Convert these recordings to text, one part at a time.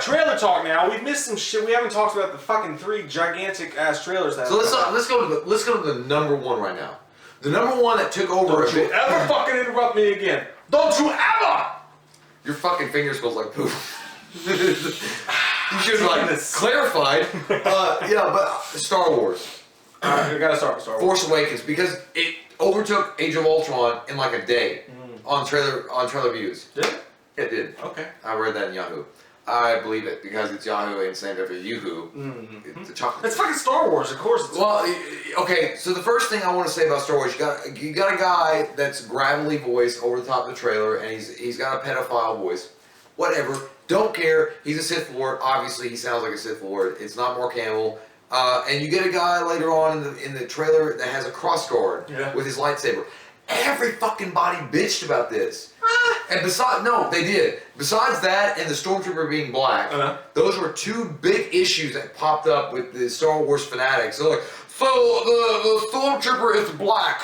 trailer talk now. We've missed some shit. We haven't talked about the fucking 3 gigantic ass trailers. That so let's go to the number one right now. The number one that took over. Don't you ever fucking interrupt me again. Don't you ever! Your fucking finger smells like poop. You should have like clarified. Yeah, but Star Wars. We gotta start with Star Wars. Force Awakens, because it overtook Age of Ultron in like a day on trailer views. Did it? It did. Okay. I read that in Yahoo. I believe it because it's Yahoo and named after Yoo-hoo. It's a chocolate. It's fucking Star Wars, of course. Well, okay. So the first thing I want to say about Star Wars, you got a guy that's gravelly voice over the top of the trailer, and he's got a pedophile voice. Whatever. Don't care. He's a Sith Lord. Obviously, he sounds like a Sith Lord. It's not Mark Hamill. And you get a guy later on in the trailer that has a crossguard with his lightsaber. Every fucking body bitched about this. And besides, no, they did. Besides that and the Stormtrooper being black, those were 2 big issues that popped up with the Star Wars fanatics. They're like, so the Stormtrooper is black.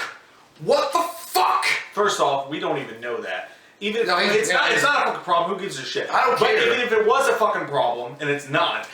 What the fuck? First off, we don't even know that. Even if, it's not a fucking problem. Who gives a shit? I don't care. But even if it was a fucking problem, and it's not,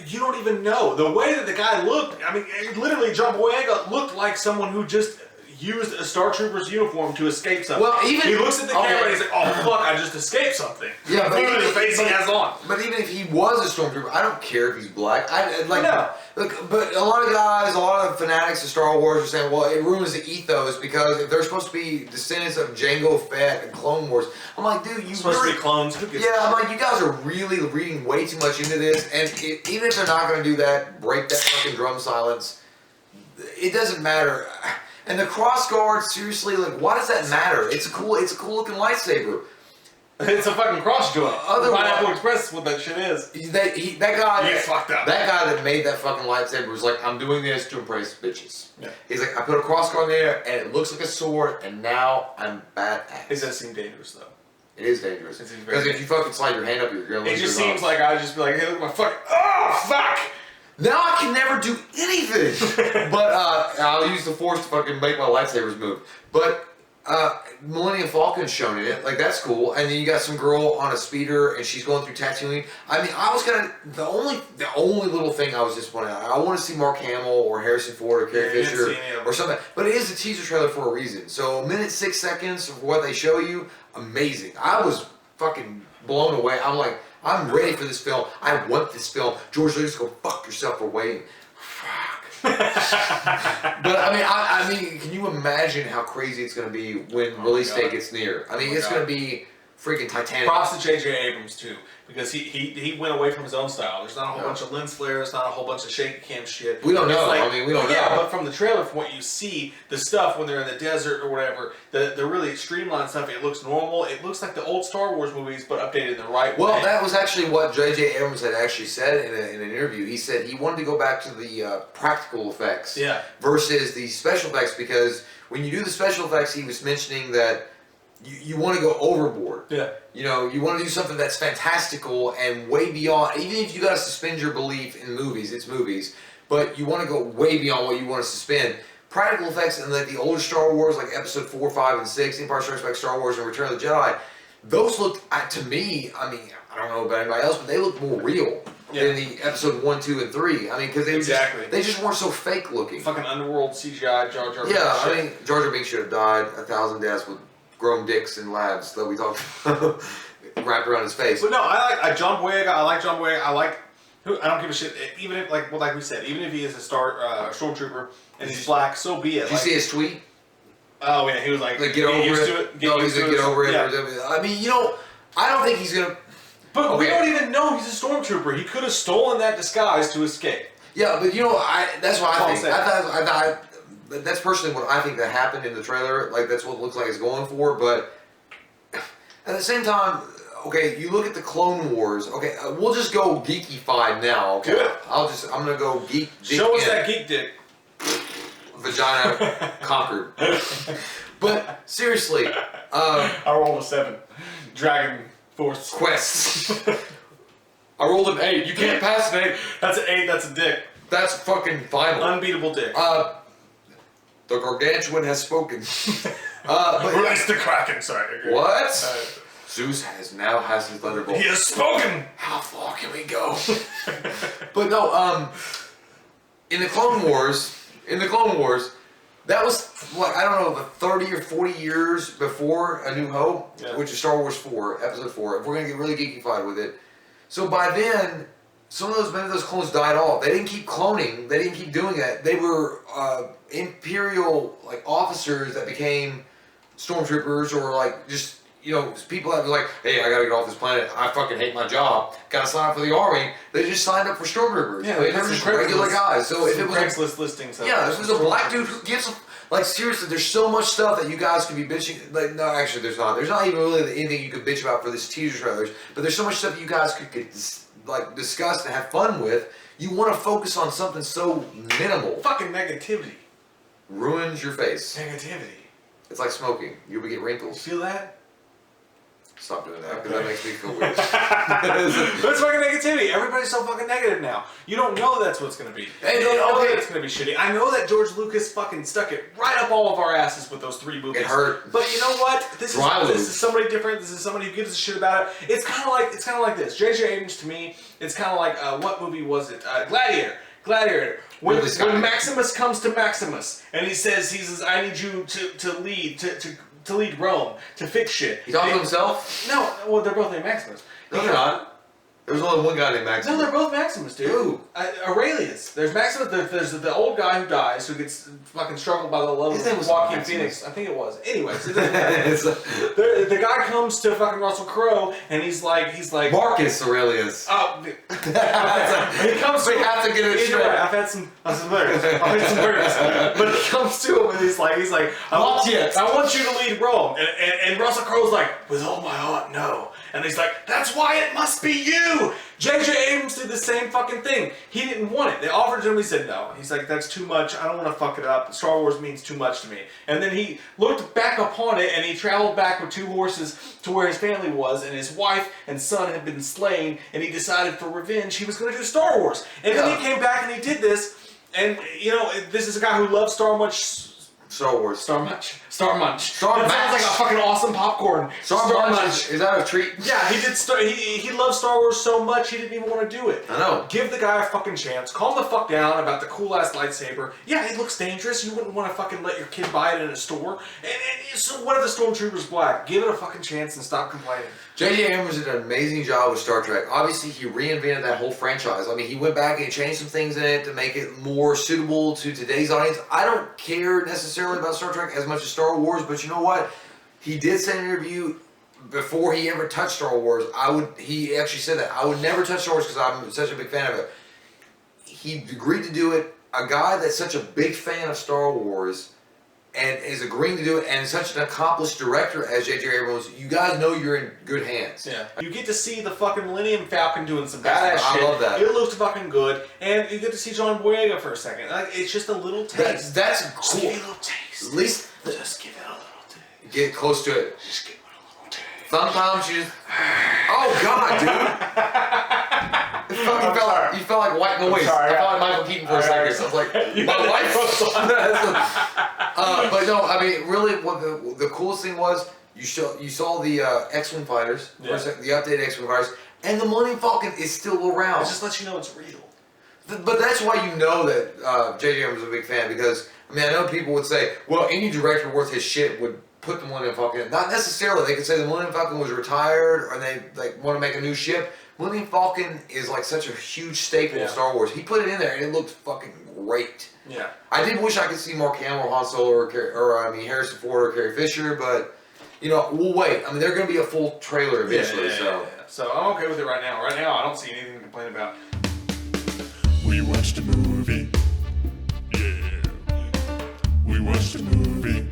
you don't even know. The way that the guy looked, I mean, literally, John Boyega looked like someone who just used a Star Trooper's uniform to escape something. Well, even he looks at the camera and he's like, "Oh fuck, I just escaped something." Yeah, but literally the face he has on. But even if he was a Stormtrooper, I don't care if he's black. No. Look, but a lot of guys, a lot of fanatics of Star Wars are saying, well, it ruins the ethos because if they're supposed to be descendants of Jango Fett and Clone Wars, I'm like, dude, you supposed to be clones. I'm like, you guys are really reading way too much into this, and even if they're not going to do that, break that fucking drum silence. It doesn't matter. And the crossguard, seriously, like, why does that matter? It's a cool looking lightsaber. It's a fucking crossjoint. Pineapple Express is what that shit is. That guy. He's fucked up. That guy that made that fucking lightsaber was like, I'm doing this to impress bitches. Yeah. He's like, I put a crossguard there, and it looks like a sword, and now I'm badass. It does seem dangerous, though. It is dangerous. Because if you fucking slide your hand up, you're gonna lose. It just seems like I'd just be like, hey, look at my fucking. Oh, fuck! Now I can never do anything. But I'll use the Force to fucking make my lightsabers move. But Millennium Falcon's shown in it, like that's cool. And then you got some girl on a speeder, and she's going through Tatooine. I mean, I was the only little thing I was disappointed. I want to see Mark Hamill or Harrison Ford or Carrie Fisher or something. But it is a teaser trailer for a reason. So 1:06 of what they show you, amazing. I was fucking blown away. I'm like, I'm ready for this film. I want this film. George Lucas, go fuck yourself for waiting. Fuck. But I mean, can you imagine how crazy it's going to be when release date gets near? I mean, it's going to be freaking Titanic. Props to J.J. Abrams too, because he went away from his own style. There's not a whole bunch of lens flares, not a whole bunch of shaky cam shit. We don't know. Like, we don't know. Yeah, but from the trailer, from what you see, the stuff when they're in the desert or whatever, the really streamlined stuff, it looks normal. It looks like the old Star Wars movies, but updated in the right way. Well, that was actually what J.J. Abrams had actually said in an interview. He said he wanted to go back to the practical effects versus the special effects, because when you do the special effects, he was mentioning that you want to go overboard. Yeah. You know, you want to do something that's fantastical and way beyond, even if you got to suspend your belief in movies, it's movies, but you want to go way beyond what you want to suspend. Practical effects in like the older Star Wars, like Episode 4, 5, and 6, Empire Strikes Back, Star Wars, and Return of the Jedi, those looked, to me, I mean, I don't know about anybody else, but they look more real than the Episode 1, 2, and 3. I mean, because they just weren't so fake looking. Fucking underworld CGI Jar Jar. Yeah, I mean, Jar Jar Binks should have died 1,000 deaths with grown dicks in labs that we talked about wrapped around his face. But no, I like John Boyega. I like John Boyega. I don't give a shit. Even if, like we said, even if he is a stormtrooper and he's black, so be it. Did you see his tweet? Oh yeah, he was like get over it. Get over it. Yeah. I mean, you know, I don't think he's gonna. But we don't even know he's a stormtrooper. He could have stolen that disguise to escape. Yeah, but you know, that's what I think. I thought that's personally what I think that happened in the trailer. Like, that's what it looks like it's going for. But at the same time, okay, you look at the Clone Wars. Okay, we'll just go geeky-fied now. Okay, good. I'm gonna go geek. Show us that geek dick. Vagina conquered. But seriously, I rolled a 7. Dragon Force Quest. I rolled an 8. You can't pass an 8. That's an 8. That's a dick. That's fucking final. Unbeatable dick. The gargantuan has spoken. Release the Kraken. Sorry. What? Zeus now has his thunderbolt. He has spoken. How far No. But no, in the Clone Wars, that was like, I don't know, the 30 or 40 years before A New Hope, which is Star Wars 4, Episode 4. If we're gonna get really geekified with it, so by then, many of those clones died off. They didn't keep cloning. They didn't keep doing that. They were Imperial like officers that became Stormtroopers, or like just, you know, people that were like, hey, I gotta get off this planet. I fucking hate my job. Gotta sign up for the army. They just signed up for Stormtroopers. Yeah, they were just regular guys. So if it was Craigslist listings. this was a black dude who gives like, seriously, there's so much stuff that you guys could be bitching. Like, no, actually, there's not. There's not even really anything you could bitch about for this teaser trailers. But there's so much stuff you guys could like discuss and have fun with. You want to focus on something so minimal. Fucking negativity Ruins your face. Negativity. It's like smoking. You'll get wrinkles. You feel that? Stop doing that, because that makes me feel weird. But it's fucking negativity. Everybody's so fucking negative now. You don't know that's what's gonna be. You don't know that it's gonna be shitty. I know that George Lucas fucking stuck it right up all of our asses with those 3 movies. It hurt. But you know what? This is somebody different. This is somebody who gives a shit about it. It's kind of like this. J.J. Abrams, to me, it's kind of like what movie was it? Gladiator. When Maximus comes to Maximus and he says, I need you to lead to lead Rome, to fix shit. He talking to himself? No, well, they're both named Maximus. No, they're not. There's only one guy named Maximus. No, they're both Maximus, dude. Who? Aurelius. There's Maximus. There's the old guy who dies, who gets fucking struggled by the love of Joaquin Phoenix. I think it was. Anyways, it doesn't matter. The guy comes to fucking Russell Crowe, and he's like Marcus Aurelius. Oh, he comes. We have to get it straight. Right. I've had some burgers. But he comes to him and he's like, I want you to lead Rome, and Russell Crowe's like, with all my heart, no. And he's like, that's why it must be you! J.J. Abrams did the same fucking thing. He didn't want it. They offered to him, he said no. He's like, that's too much. I don't want to fuck it up. Star Wars means too much to me. And then he looked back upon it, and he traveled back with 2 horses to where his family was, and his wife and son had been slain, and he decided for revenge he was going to do Star Wars. And then he came back and he did this, and, you know, this is a guy who loves Star Wars. That sounds like a fucking awesome popcorn. Star Munch. Is that a treat? Yeah, he loved Star Wars so much he didn't even want to do it. I know. Give the guy a fucking chance. Calm the fuck down about the cool ass lightsaber. Yeah, it looks dangerous. You wouldn't want to fucking let your kid buy it in a store. And so what if the Stormtroopers black? Give it a fucking chance and stop complaining. J.J. Abrams did an amazing job with Star Trek. Obviously, he reinvented that whole franchise. I mean, he went back and changed some things in it to make it more suitable to today's audience. I don't care necessarily about Star Trek as much as Star Wars, but you know what? He did say in an interview before he ever touched Star Wars, he actually said that, I would never touch Star Wars because I'm such a big fan of it. He agreed to do it. A guy that's such a big fan of Star Wars and is agreeing to do it, and such an accomplished director as J.J. Abrams, you guys know you're in good hands. Yeah. You get to see the fucking Millennium Falcon doing some badass shit. I love that. It looks fucking good. And you get to see John Boyega for a second. Like, it's just a little taste. That's cool. Just give it a little taste. At least just give it a little taste. Get close to it. Just give it a little taste. Sometimes you just... Oh, God, dude. You felt like white noise. I felt like Michael Keaton for a second. So I was like, my wife. But no, I mean, really, what the coolest thing was, you saw the X-Wing fighters, the updated X-Wing fighters, and the Millennium Falcon is still around. It just lets you know it's real. But that's why you know that J.J. Abrams is a big fan, because, I mean, I know people would say, well, any director worth his shit would put the Millennium Falcon in. Not necessarily. They could say the Millennium Falcon was retired, or they want to make a new ship. Millennium Falcon is like such a huge staple of Star Wars. He put it in there, and it looked fucking great. Yeah. I did wish I could see Mark Hamill, Han Solo, or Harrison Ford or Carrie Fisher, but, you know, we'll wait. I mean, there's going to be a full trailer eventually, So I'm okay with it right now. Right now, I don't see anything to complain about. We watched a movie. Yeah. We watched a movie.